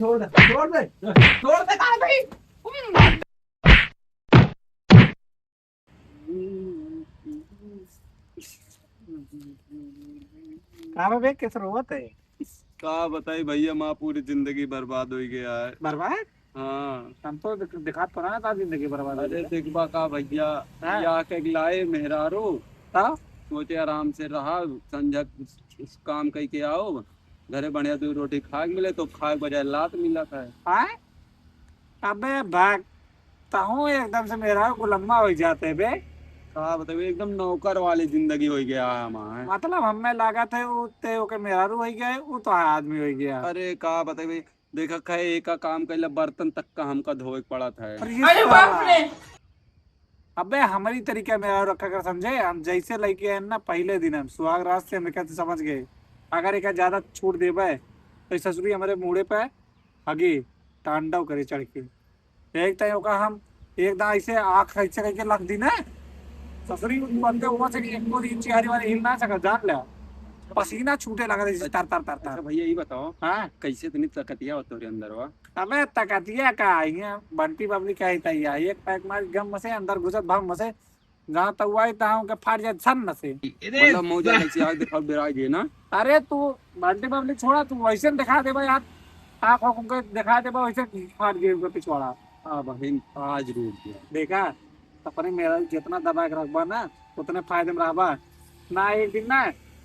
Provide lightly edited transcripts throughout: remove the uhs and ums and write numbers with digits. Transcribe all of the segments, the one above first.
छोड़ दे छोड़ दे छोड़ दे कहाँ भाई। कहाँ बे किस रोवत है। का बताई भैया, माँ पूरी जिंदगी बर्बाद हो गया है। बर्बाद। हाँ। हम तो दिखा तो रहा था जिंदगी बर्बाद हो अरे गई। देखबा का भैया, हाँ। या के लाए मेहरारू, हाँ? सोचे आराम से रहा, संझा उस काम कही के आओ, घरे बढ़िया दो रोटी खा के मिले तो खा के बजाय लात मिला था। हाँ? अबे भागता हूँ एकदम से मेरा गुलम्मा हो जाते बे। का बताइए, एकदम नौकर वाली जिंदगी हो गया है हमारे। मतलब हमें लगा थे वो ते ओके मेहरारू हो गया वो तो आदमी हो गया। अरे का बताइए, देखा कहे एक का काम कैला, बर्तन तक का हमका धोए पड़ा था। अरे बाप रे। अबे हमारी तरीका मेरा रखा कर समझे। हम जैसे लेके आए ना पहले दिन हम सुहाग रात से हम कहते समझ गए। अगर एक ज्यादा छूट दे पाए तो ससुरी हमारे मुड़े पे हगी तांडव करे चढ़ के। एक टाइम होगा हम एकदम ऐसे आँख ऐसे करके लग दी ना ससुरी बंदे हुआ से एक दो दिन चेहरे वाले हिल ना सका जान लिया। पसीना छूटे लगा जैसे तर तर तर अच्छा तर। भैया ये बताओ, हाँ। कैसे इतनी तकतिया हो तोरे अंदर वा? अबे तकतिया का है बंटी बबली का ही तैया एक पैक मार गम से अंदर घुसत भाव से जहाँ तक हुआ था के फाड़ जाए सन न से। मतलब मौजा कैसे आग दिखाओ बिराज है ना। अरे तू बंटी बबली छोड़ा तू वैसे दिखा दे भाई हाथ आँख आँख के दिखा दे वैसे फाड़ गए पिछवाड़ा। हाँ बहन, आज रूठ गया। देखा अपने मेरा जितना दबा के रखबा ना उतने फायदे में रहबा ना। एक दिन ना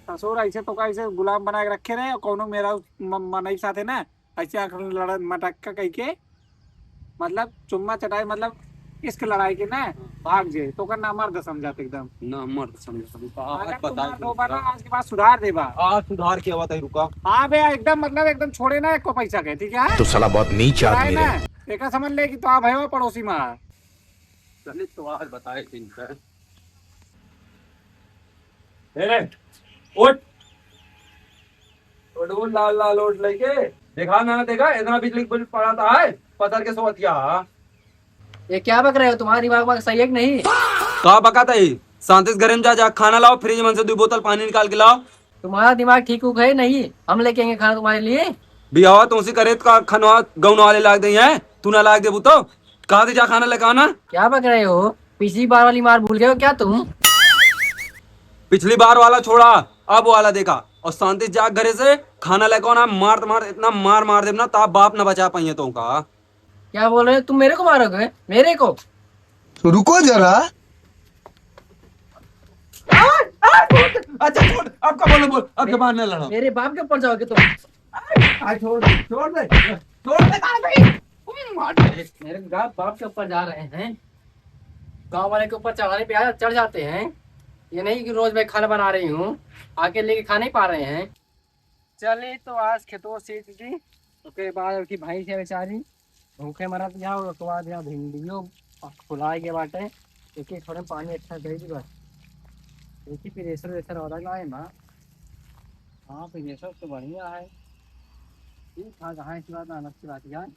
ससुर ऐसे तो ऐसे गुलाम बना के रखे रहे कोनो मेरा मनई साथे ना ऐसे आंख लड़ मटक्का कह के मतलब चुम्मा चटाई मतलब इश्क लड़ाई के ना भाग जे तो का ना मर्द समझाते एकदम ना मर्द समझ आज अगर तुम मर्द होगा ना बता। आज के बाद सुधार देबा। आज सुधार क्या बात है, रुका। हाँ बे एकदम मतलब एकदम छोड़े ना एको पैसा के ठीक है। तो साला बहुत नीच लड़ाई आदमी ना है। एक समझ ले कि तो आप है पड़ोसी माँ। चलिए तो आज बताए दिन का। उठ उठ लाल लाल उठ लेके देखा ना देखा इतना बिजली बिल पड़ा था है पत्थर के सोतिया। ये क्या बक रहे हो? तुम्हारा दिमाग वाग सही है कि नहीं? कहा बकाता है शांतिस घर में जा खाना लाओ, फ्रिज में से 2 बोतल पानी निकाल के लाओ। तुम्हारा दिमाग ठीक उक है नहीं? हम लेके आएंगे खाना तुम्हारे लिए। बिहावा तुमसे करे का खनवा गौन वाले लाग दे हैं, तू ना लाग दे तो कहा से जा खाना लेकर आना। क्या बक रहे हो? पिछली बार वाली मार भूल गए हो क्या तुम? पिछली बार वाला छोड़ा, अब वाला देखा। और शांति जाग घरे से खाना लेकर आना, मार इतना मार मार देना ता बाप ना बचा पाइए तो का। क्या बोल रहे हो? तुम मेरे को मारोगे? मेरे को? तो रुको जरा। अच्छा छोड़, अब का बोलो बोल, अब जबान न लड़ो। मेरे बाप के ऊपर जाओगे तुम? छोड़ दे छोड़ दे छोड़ दे कहाँ भाई। मेरे बाप के ऊपर जा रहे हैं, गांव वाले के ऊपर चढ़ाने पे चढ़ जाते हैं। ये नहीं कि रोज मैं खाना बना रही हूँ आके लेके खा नहीं पा रहे हैं। चले तो आज खेतों सीख दी उसके बाद की भाई से बेचारी भूखे मरत जाओ। उसके बाद यहाँ भिंडियों फुलाए के बाटे एक एक थोड़े पानी अच्छा दे दी बस। एक ही प्रेशर वेसर हो रहा है ना। हाँ प्रेशर तो बढ़िया है। ठीक था कहाँ की बात अलग की बात यार।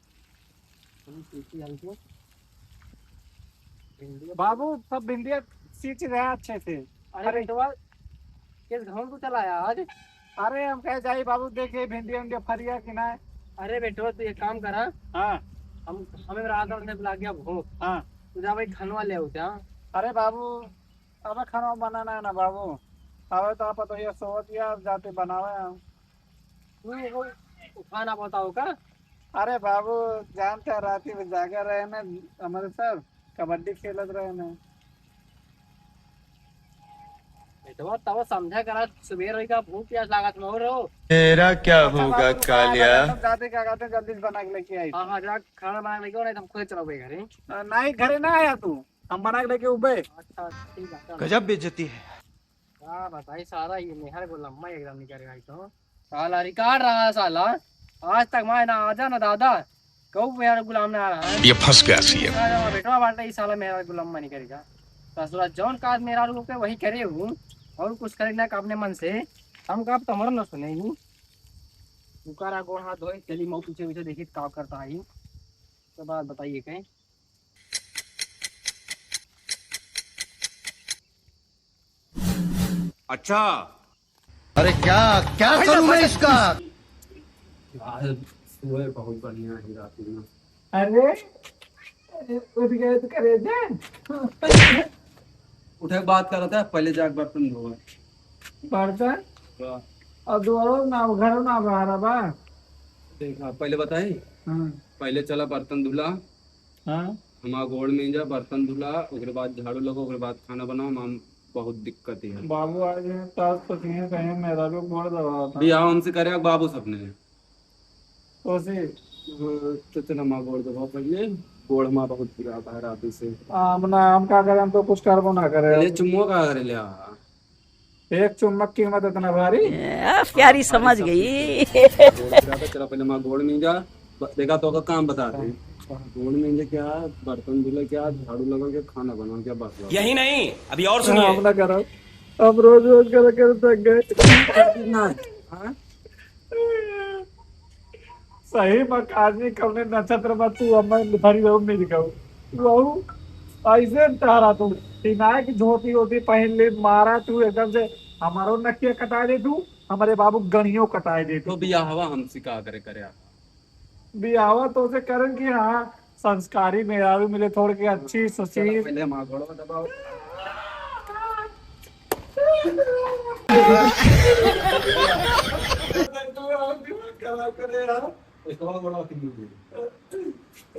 बाबू सब भिंडिया सींच रहे हैं अच्छे से। अरे तो किस घाव को चलाया आज? अरे हम कहे जाए बाबू देखे भिंडिया उंडिया फरिया कि ना। अरे बेटो तू एक काम करा, हाँ हम हमें रात ने बुला गया भूख। हाँ। तू जा भाई खनवा ले आओ क्या? अरे बाबू अब खाना बनाना है ना बाबू। अब तो आप तो ये सोच या जाते बनावे हम। तू खाना बताओ का? अरे बाबू जानते हैं रात में जागे रहे ना हमारे सब कबड्डी खेलत रहे ना। बेटवा तब समझा करा सुबह रहेगा भूख प्यास लागत में हो रहो। तेरा क्या होगा कालिया। जाते क्या कहते जल्दी से बना के लेके आई। हाँ हाँ जा खाना बना के लेके आओ, नहीं तो हम खुद चलो भाई घरे। नहीं घरे ना आया तू हम बना के लेके उबे। अच्छा ठीक है। गजब बेइज्जती है। क्या बताई सारा ये निहर को लम्बा एकदम नहीं करेगा तो साला रिकॉर्ड रहा है साला। आज तक मैं ना आजा ना दादा कहूँ मेरा गुलाम ना आ रहा है। ये फंस गया सीएम। बेटवा बांटा ये साला मेरा गुलाम नहीं करेगा। ससुरा जौन काज मेरा रूप वही करे हूँ और कुछ करे का अपने मन से। हम कब तो हमारा न सुने ही पुकारा गोड़ हाथ धोए चली मऊ पीछे पीछे देखी काम करता है। तो बात बताइए कहीं। अच्छा अरे क्या क्या करूं मैं इसका। वो है बहुत बढ़िया है रात में। अरे उठ गए तो करे जा। उठे के बात कर रहा था, पहले जाके बर्तन धोआ। बर्तन वाह, और दुआरो ना घर ना बाहर बा। देखा पहले बताई, हाँ पहले चला बर्तन धुला, हाँ हमारा गोड़ में जा बर्तन धुला, उसके बाद झाड़ू लगो, उसके बाद खाना बनाओ। माम बहुत दिक्कत है। बाबू आज ताज पसीने कहीं मेरा भी गोड़ दबा था। बियाह हमसे करे बाबू सपने उसी तो चल हमारा गोड़ दबाओ पहले। गोड़ हमारा बहुत पिराता है रात से। आम ना हम क्या करें, हम तो कुछ करबो ना करे। पहले चुम्मो का करे लिया। एक चुम्बक की कीमत इतना भारी। प्यारी समझ गई। गोड़ पिराता, चला पहले हमारा गोड़ में जा। देखा तो का काम बता रहे। गोड़ में जा क्या, बर्तन धुले क्या, झाड़ू लगा के खाना बनाओ क्या, बस यही नहीं, अभी और हम ना करो, अब रोज रोज कर कर थक गए। हाँ? सही में आदमी कवने नक्षत्र में तू हमें भरी रहू नहीं दिखाऊ रहू ऐसे तारा तू सिनाए की धोती होती पहन ले मारा तू एकदम से। हमारो नकिया कटा दे तू, हमारे बाबू गणियों कटाए दे तो तू। बियाह हवा हमसे का करे करे बियावा तो से करन की हाँ संस्कारी मेरा भी मिले थोड़ी की अच्छी सुशील। पहले हमारा गोड़ दबाओ।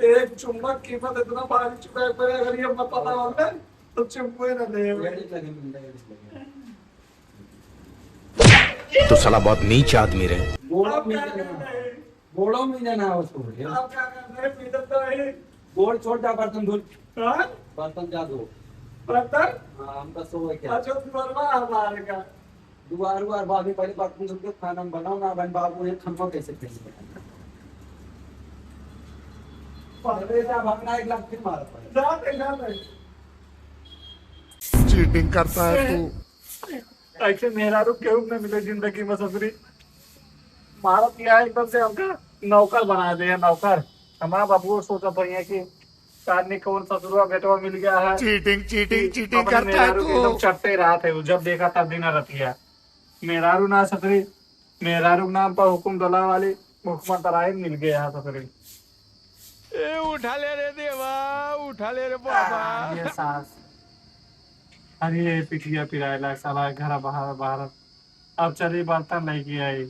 एक चुम्बक कीमत इतना भारी चुका है, अगर ये मत पता होता तो चुम्बक ही ना दे। तो साला बहुत नीच आदमी रहे। गोड़ों में जाना है उसको। आप क्या कर रहे हैं, पीड़ित तो है। गोड़ छोड़ जा, बर्तन धुल, हाँ? बर्तन जा धो। बर्तन हाँ, हम तो सो क्या अच्छा दुआरवा हमारे का। दुआर उआर बाद में पहले बर्तन धुल के खाना बनाओ ना। बन बाबू ये खम्मा कैसे खाएंगे? पहले जा भागना, एक लाख फिर मारा पड़ेगा। जाते जाते चीटिंग करता है तू। ऐसे मेहरा रुक क्यों न मिले जिंदगी में ससुरी। भारत यहाँ एकदम से हमका नौकर बना दिया, नौकर। हमारा बाबू सोचा था ये कि आदमी कौन ससुरा बेटवा मिल गया है। चीटिंग चीटिंग चीटिंग अपने करता है मेहरारू के एकदम तू। चट्टे रात है, जब देखा तब दिन रतिया। मेहरारू ना ससुरी, मेहरारू नाम पर हुकुम दला वाली हुकूमत तराई मिल गया है ससुरी। उठा ले रे देवा, उठा ले रे बाबा। ये सास अरे ये पिटिया पिरायला साला घर बाहर बाहर। अब चली बर्तन लेके आई,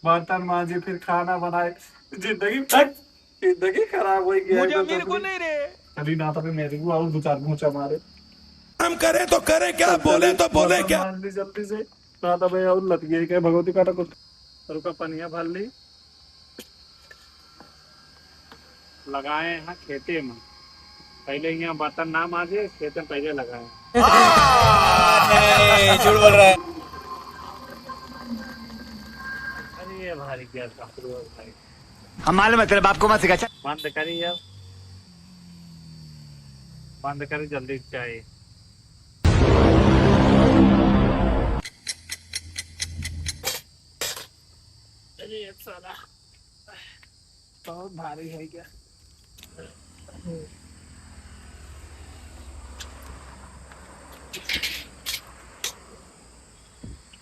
बर्तन मांजी, फिर खाना बनाए। जिंदगी खराब हो गई। मुझे मेरे को नहीं रे। चली ना तो फिर मेरे को और दो चार मूंचा मारे। हम करे तो करे क्या, बोले तो बोले क्या। मान ली जल्दी से ना तो भाई और लत गई क्या भगवती का कुछ। रुका पनिया भर ली, लगाए हैं खेते में। पहले यहाँ बर्तन ना मांजे, खेते में पहले लगाए। झूठ बोल रहा है। अरे ये भारी क्या भाई। हम मालूम है तेरे बाप को मत सिखा। बंद करी अब, बंद करी जल्दी चाहिए। अरे साला बहुत भारी है क्या।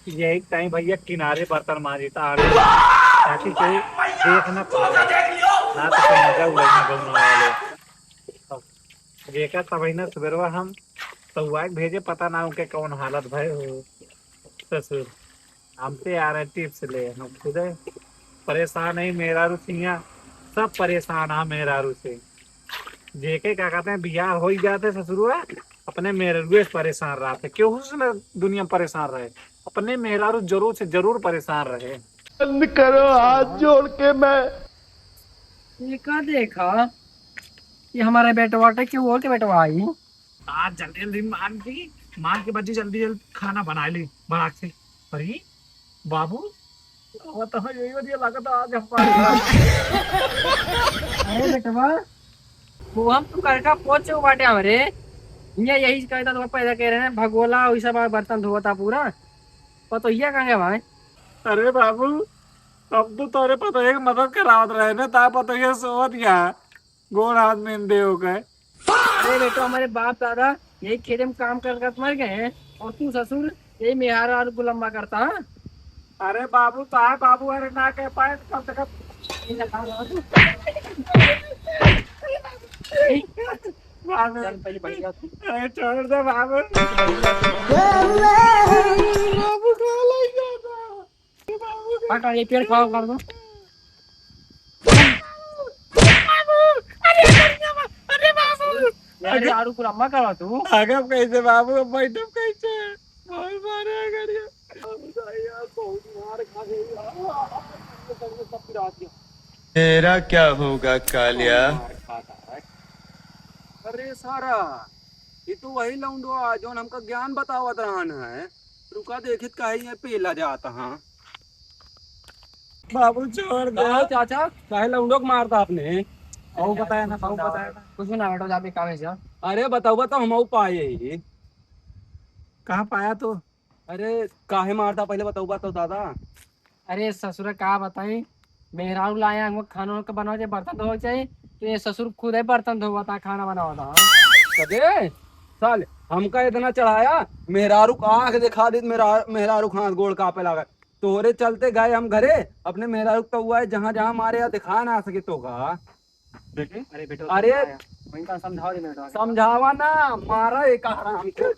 यही टाइम भैया किनारे बर्तन मारी था आगे, ताकि कोई देख ना पाए, ना तो कोई मजा उड़ाने घूमने वाले। देखा तब ना सुबह हम तो भेजे, पता ना उनके कौन हालत भय हो। ससुर हमसे आ रहे टिप्स ले, हम खुद परेशान है। मेहरारू सिंह सब परेशान है मेहरारू से। जेके क्या कहते हैं, बियाह हो ही जाते ससुरुआ, अपने मेहरारू से परेशान रहते। क्यों उसमें दुनिया परेशान रहे, अपने मेहरारू जरूर से जरूर परेशान रहे। बंद करो हाथ जोड़ के। मैं देखा देखा ये हमारे बेटवा का क्यों और के बेटवा आई। आज जल्दी जल्दी मान के बच्ची जल्दी जल्दी खाना बना ली बराक से। अरे बाबू वो तो यही बढ़िया लगा था आज अरे बेटवा वो हम तो करका पहुंचे बाटे हमारे ये यही कहता तो पैदा कह रहे हैं भगोला वैसा बर्तन धोता पूरा। तो ये कहेंगे भाई। अरे बाबू अब तो तोरे पता है मदद करावत रहे ना, ता पता है सोत या गोड़ हाथ में दे हो गए। अरे बेटो हमारे बाप दादा यही खेत में काम कर कर मर गए हैं और तू ससुर यही मेहारा और गुलम्बा करता है। अरे बाबू ता बाबू अरे ना कह पाए कम से कम बाबू चल पहले बढ़िया तू। अरे छोड़ दे बाबू काट ये पेड़ खाओ कर दो। यार झाड़ू पूरा अम्मा करा तू। आगे कैसे बाबू बैठो कैसे बहुत मारे गाड़ी तेरा क्या होगा कालिया? अरे सारा ये तो वही लौंडो जो हमका ज्ञान बतावत रहन है। रुका देखित काहे ये पेला जाता। हाँ बाबू छोड़ दे चाचा काहे लौंडो को मारता आपने? बाबू बताया ना बाबू बताया ना कुछ भी ना बैठो जा पे काम है जा। अरे बताओ हम पाए ही। कहाँ पाया तो अरे काहे मारता पहले बताओ तो दादा। अरे ससुर का बताई मेहरारू लाया हमको खाना का बनाओ चाहिए बर्तन धो चाहिए तो ये ससुर खुद ही बर्तन धोता खाना बनाता। कदे साल हमका इतना चढ़ाया मेहरारू का आंख दिखा दी मेहरारू हाथ गोड़ कापे लगा। तोरे चलते गए हम घरे अपने मेहरारू तो हुआ है जहाँ जहाँ मारे या दिखा ना सके तो का। अरे बेटो अरे वहीं का समझाओ दे बेटो। समझावा ना मारा एक हराम को।